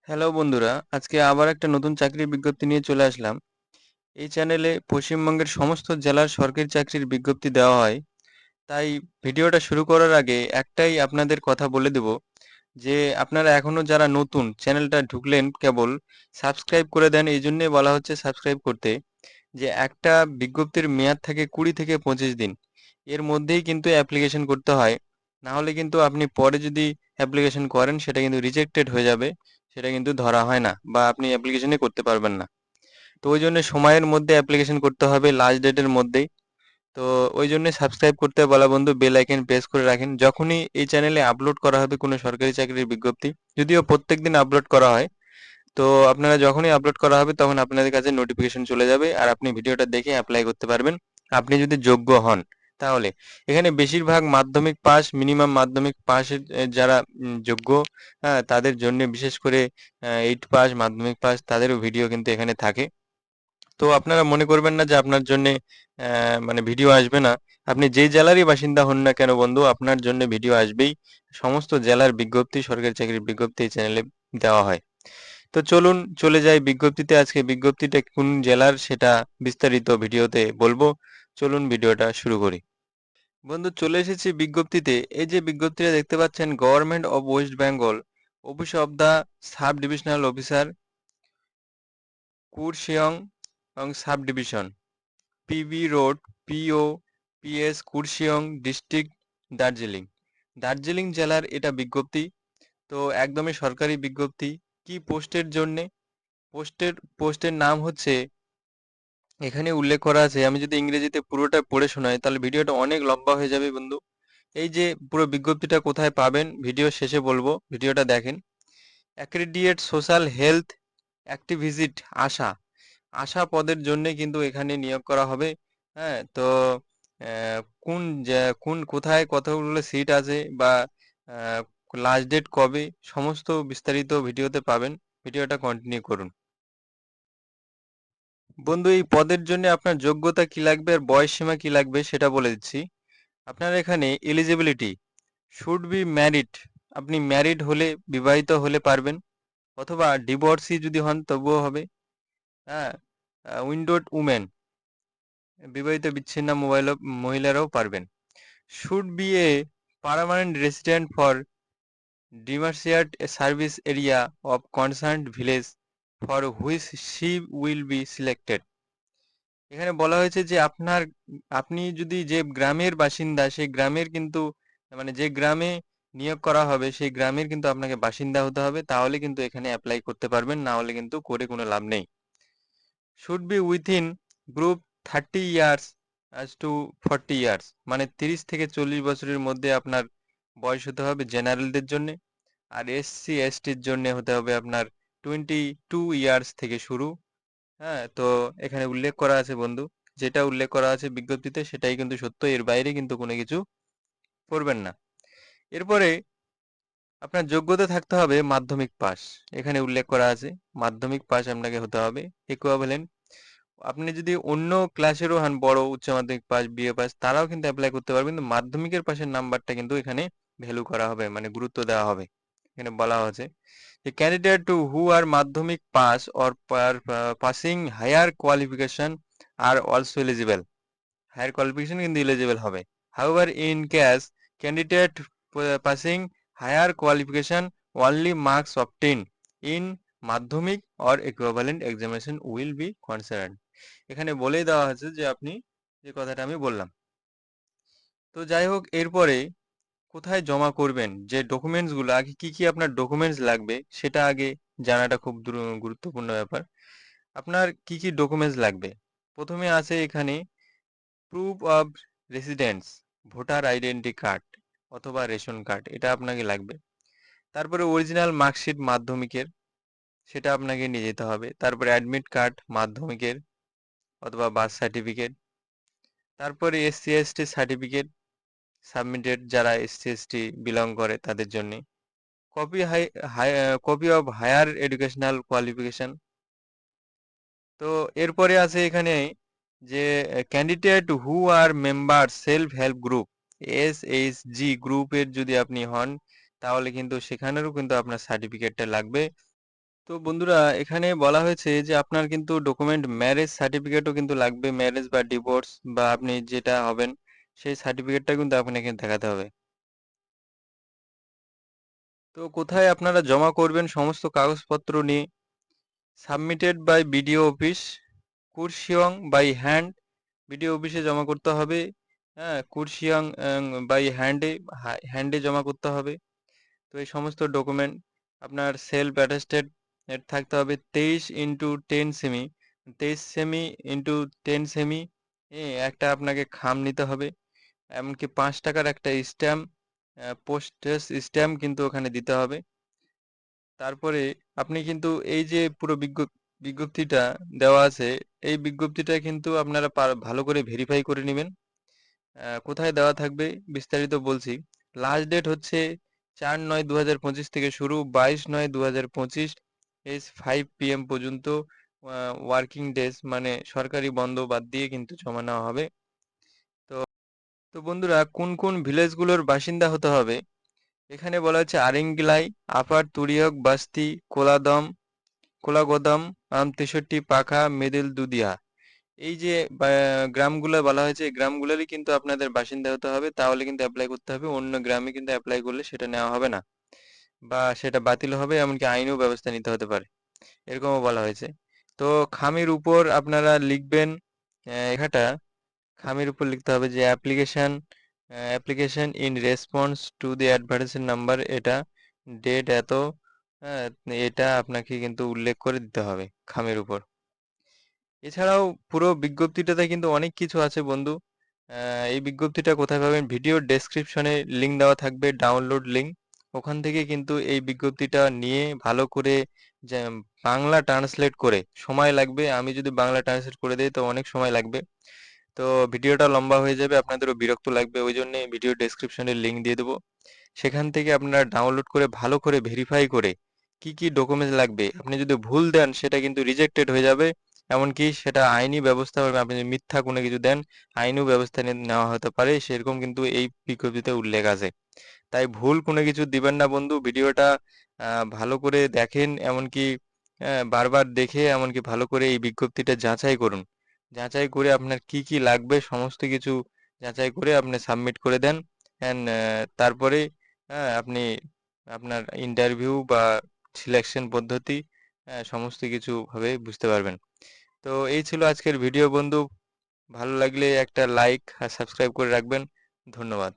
Hello বন্ধুরা, আজকে আবার একটা নতুন চাকরির বিজ্ঞপ্তি নিয়ে চলে আসলাম। এই চ্যানেলে পশ্চিমবঙ্গের সমস্ত জেলার সরকারি চাকরির বিজ্ঞপ্তি দেওয়া হয়। তাই ভিডিওটা শুরু করার আগে একটাই আপনাদের কথা বলে দেব যে আপনারা এখনো যারা নতুন চ্যানেলটা ঢুকলেন কেবল সাবস্ক্রাইব করে দেন, এই জন্যে বলা হচ্ছে সাবস্ক্রাইব করতে। যে একটা বিজ্ঞপ্তির মেয়াদ থাকে 20 থেকে 25 দিন, এর মধ্যেই কিন্তু অ্যাপ্লিকেশন করতে হয়। না হলে কিন্তু আপনি পরে যদি অ্যাপ্লিকেশন করেন সেটা কিন্তু রিজেক্টেড হয়ে যাবে, সেটা কিন্তু ধরা হয় না বা আপনি অ্যাপ্লিকেশনই করতে পারবেন না। তো ওই জন্য সময়ের মধ্যে অ্যাপ্লিকেশন করতে হবে, লাস্ট ডেটের মধ্যেই। তো ওই জন্য সাবস্ক্রাইব করতে বলা বন্ধু, বেল আইকন প্রেস করে রাখেন। যখনই এই চ্যানেলে আপলোড করা হবে কোনো সরকারি চাকরির বিজ্ঞপ্তি, যদিও প্রত্যেকদিন আপলোড করা হয়, তো আপনারা যখনই আপলোড করা হবে তখন আপনাদের কাছে নোটিফিকেশন চলে যাবে আর আপনি ভিডিওটা দেখে অ্যাপ্লাই করতে পারবেন, আপনি যদি যোগ্য হন তাহলে। এখানে বেশিরভাগ মাধ্যমিক পাস, মিনিমাম মাধ্যমিক পাসের যারা যোগ্য, হ্যাঁ, তাদের জন্য বিশেষ করে 8 পাস, মাধ্যমিক পাস, তাদেরও ভিডিও কিন্তু এখানে থাকে। তো আপনারা মনে করবেন না যে আপনার জন্য মানে ভিডিও আসবে না। আপনি যেই জেলারই বাসিন্দা হন না কেন বন্ধু, আপনার জন্য ভিডিও আসবেই। সমস্ত জেলার বিজ্ঞপ্তি, সরকারি চাকরির বিজ্ঞপ্তি এই চ্যানেলে দেওয়া হয়। তো চলুন চলে যাই বিজ্ঞপ্তিতে। আজকে বিজ্ঞপ্তিটা কোন জেলার সেটা বিস্তারিত ভিডিওতে বলবো। চলুন ভিডিওটা শুরু করি। বন্ধু, চলে এসেছি বিজ্ঞপ্তিতে। এই যে বিজ্ঞপ্তিটা দেখতে পাচ্ছেন, government of West Bengal, office of the sub divisional officer, Kurseong এবং sub division, PB road, PO PS, Kurseong district, Darjeeling. Darjeeling জেলার এটা বিজ্ঞপ্তি। তো একদমই সরকারি বিজ্ঞপ্তি। কি পোস্টের জন্যে? পোস্টের নাম হচ্ছে, এখানে উল্লেখ করা আছে, আমি যদি ইংরেজিতে পুরোটা পড়ে শোনাই তাহলে ভিডিওটা অনেক লম্বা হয়ে যাবে বন্ধু। এই যে পুরো বিজ্ঞপ্তিটা কোথায় পাবেন ভিডিও শেষে বলবো, ভিডিওটা দেখেন। অ্যাক্রিডিয়েট সোশ্যাল হেলথ অ্যাক্টিভিস্ট, আশা। আশা পদের জন্য কিন্তু এখানে নিয়োগ করা হবে। হ্যাঁ, তো কোন কোন কোথায় কতগুলো সিট আছে বা লাস্ট ডেট কবে, সমস্ত বিস্তারিত ভিডিওতে পাবেন। ভিডিওটা কন্টিনিউ করুন। বন্ধু, এই পদের জন্য আপনার যোগ্যতা কি লাগবে আর বয়স সীমা কি লাগবে সেটা বলে দিচ্ছি। আপনার এখানে এলিজিবিলিটি শুড বি ম্যারিড, আপনি ম্যারিড হলে, বিবাহিত হলে পারবেন, অথবা ডিভোর্সি যদি হন তবুও হবে। হ্যাঁ, উইন্ডোড উমেন, বিবাহিত বিচ্ছিন্ন মহিলারাও পারবেন। Should be a permanent resident for demarcated service area of concern village for which she will be selected. এখানে বলা হয়েছে যে আপনি যদি যে গ্রামের বাসিন্দা সেই গ্রামের কিন্তু, মানে যে গ্রামে নিয়োগ করা হবে সেই গ্রামের কিন্তু আপনাকে বাসিন্দা হতে হবে, তাহলে কিন্তু এখানে অ্যাপ্লাই করতে পারবেন, না হলে কিন্তু করে কোনো লাভ নেই। Should be within group 30 years as to 40 years, মানে 30 থেকে 40 বছরের মধ্যে আপনার বয়স হতে হবে জেনারেলদের জন্য। আর SC STর জন্য হতে হবে আপনার 22 ইয়ার্স থেকে শুরু। হ্যাঁ, তো এখানে উল্লেখ করা আছে বন্ধু, যেটা উল্লেখ করা আছে বিজ্ঞপ্তিতে সেটাই কিন্তু সত্য, এর বাইরে কিন্তু কোনো কিছু করবেন না। এরপরে আপনার যোগ্যতা থাকতে হবে মাধ্যমিক পাস। এখানে উল্লেখ করা আছে মাধ্যমিক পাস আপনাকে হতে হবে, ইকুইভ্যালেন্ট। আপনি যদি অন্য ক্লাসেরও হন, বড় উচ্চ মাধ্যমিক পাস, বিএ পাস, তারাও কিন্তু অ্যাপ্লাই করতে পারবেন, কিন্তু মাধ্যমিকের পাশের নাম্বারটা কিন্তু এখানে ভ্যালু করা হবে, মানে গুরুত্ব দেওয়া হবে। এখানে বলা হয়েছে যে ক্যান্ডিডেট টু হু আর মাধ্যমিক pass or passing higher qualification are also eligible. Higher qualification কিন্তু এলিজিবল হবে। However in case candidate passing higher qualification only marks obtained in মাধ্যমিক or equivalent examination will be considered। এখানে বলেই দেওয়া হয়েছে যে আপনি যে কথাটা আমি বললাম। তো যাই হোক, এরপরে কোথায় জমা করবেন, যে ডকুমেন্টসগুলো, আগে কি কি আপনার ডকুমেন্টস লাগবে সেটা আগে জানাটা খুব গুরুত্বপূর্ণ ব্যাপার। আপনার কি কি ডকুমেন্টস লাগবে? প্রথমে আছে এখানে proof of residence, voter identity card অথবা রেশন কার্ড, এটা আপনাকে লাগবে। তারপরে অরিজিনাল মার্কশিট মাধ্যমিকের, সেটা আপনাকে নিয়ে যেতে হবে। তারপরে অ্যাডমিট কার্ড মাধ্যমিকের অথবা বার্থ সার্টিফিকেট। তারপরে SC ST সার্টিফিকেট সাবমিটেড, যারা SC ST বিলং করে তাদের জন্য। Copy copy of higher educational qualification. তো এরপরে আছে এখানে যে candidate who are member self help group, SHG গ্রুপের যদি আপনি হন তাহলে কিন্তু সেখানেরও কিন্তু আপনার সার্টিফিকেটটা লাগবে। তো বন্ধুরা, এখানে বলা হয়েছে যে আপনার কিন্তু ডকুমেন্ট ম্যারেজ সার্টিফিকেটও কিন্তু লাগবে, ম্যারেজ বা ডিভোর্স বা আপনি যেটা হবেন সেই সার্টিফিকেটটা কিন্তু আপনাকে দেখাতে হবে। তো কোথায় আপনারা জমা করবেন সমস্ত কাগজপত্র নিয়ে? Submitted by BDO office, Kurseong by hand, BDO অফিসে জমা করতে হবে। হ্যাঁ, কুরসিয়ং বাই হ্যান্ডে, হ্যান্ডে জমা করতে হবে। তো এই সমস্ত ডকুমেন্ট আপনার সেলফ অ্যাটেস্টেড থাকতে হবে। 23x10 semi, 23 cm into 10 semi, একটা আপনাকে খাম নিতে হবে। এমনকি 5 টাকার একটা স্ট্যাম্প, পোস্টেজ স্ট্যাম্প কিন্তু ওখানে দিতে হবে। তারপরে আপনি কিন্তু এই যে পুরো বিজ্ঞপ্তিটা দেওয়া আছে, এই বিজ্ঞপ্তিটা কিন্তু আপনারা ভালো করে ভেরিফাই করে নেবেন। কোথায় দেওয়া থাকবে বিস্তারিত বলছি। লাস্ট ডেট হচ্ছে 4/9/2025 থেকে শুরু, 22/9/2025 5 PM পর্যন্ত ওয়ার্কিং ডেজ, মানে সরকারি বন্ধ বাদ দিয়ে কিন্তু জমা নেওয়া হবে। তো তো বন্ধুরা, কোন কোন ভিলেজগুলোর বাসিন্দা হতে হবে? এখানে বলা হচ্ছে আরিংগিলাই, আপার তুরিয়ক, বাস্তি, কোলাগোদাম, 63, পাখা, মিডিল দুদিয়া। এই যে গ্রামগুলো বলা হয়েছে, এই গ্রামগুলোরই কিন্তু আপনাদের বাসিন্দা হতে হবে, তাহলে কিন্তু অ্যাপ্লাই করতে হবে। অন্য গ্রামে কিন্তু অ্যাপ্লাই করলে সেটা নেওয়া হবে না, বা সেটা বাতিল হবে, এমনকি আইনও ব্যবস্থা নিতে হতে পারে, এরকমও বলা হয়েছে। তো খামের উপর আপনারা লিখবেন, এখানটা খামের উপর লিখতে হবে যে application in response to the advertise number, এটা ডেট এত, হ্যাঁ, এটা আপনাকে কিন্তু উল্লেখ করে দিতে হবে খামের উপর। এছাড়াও পুরো বিজ্ঞপ্তিটাতে কিন্তু অনেক কিছু আছে বন্ধু। এই বিজ্ঞপ্তিটা কোথায় পাবেন? ভিডিও ডেসক্রিপশনে লিংক দেওয়া থাকবে, ডাউনলোড লিংক। ওখান থেকে কিন্তু এই বিজ্ঞপ্তিটা নিয়ে ভালো করে যে বাংলা ট্রান্সলেট করে, সময় লাগবে, আমি যদি বাংলা ট্রান্সলেট করে দিই তো অনেক সময় লাগবে। তো ভিডিওটা লম্বা হয়ে যাবে, আপনাদেরও বিরক্ত লাগবে, ওই জন্য ভিডিও ডেসক্রিপশনে লিংক দিয়ে দেবো। সেখান থেকে আপনারা ডাউনলোড করে ভালো করে ভেরিফাই করে কি কি ডকুমেন্টস লাগবে, আপনি যদি ভুল দেন সেটা কিন্তু রিজেক্টেড হয়ে যাবে। এমনকি সেটা আইনি ব্যবস্থা হবে, আপনি যদি মিথ্যা কোনো কিছু দেন আইনও ব্যবস্থা নেওয়া হতে পারে, সেরকম কিন্তু এই বিজ্ঞপ্তিতে উল্লেখ আছে। তাই ভুল কোনো কিছু দিবেন না বন্ধু। ভিডিওটা ভালো করে দেখেন, এমনকি বারবার দেখে, এমনকি ভালো করে এই বিজ্ঞপ্তিটা যাচাই করুন। যাচাই করে আপনার কি কি লাগবে সমস্ত কিছু যাচাই করে আপনি সাবমিট করে দেন। অ্যান্ড তারপরে আপনি আপনার ইন্টারভিউ বা সিলেকশন পদ্ধতি সমস্ত কিছু ভাবে বুঝতে পারবেন। তো এই ছিল আজকের ভিডিও বন্ধু। ভালো লাগলে একটা লাইক আর সাবস্ক্রাইব করে রাখবেন। ধন্যবাদ।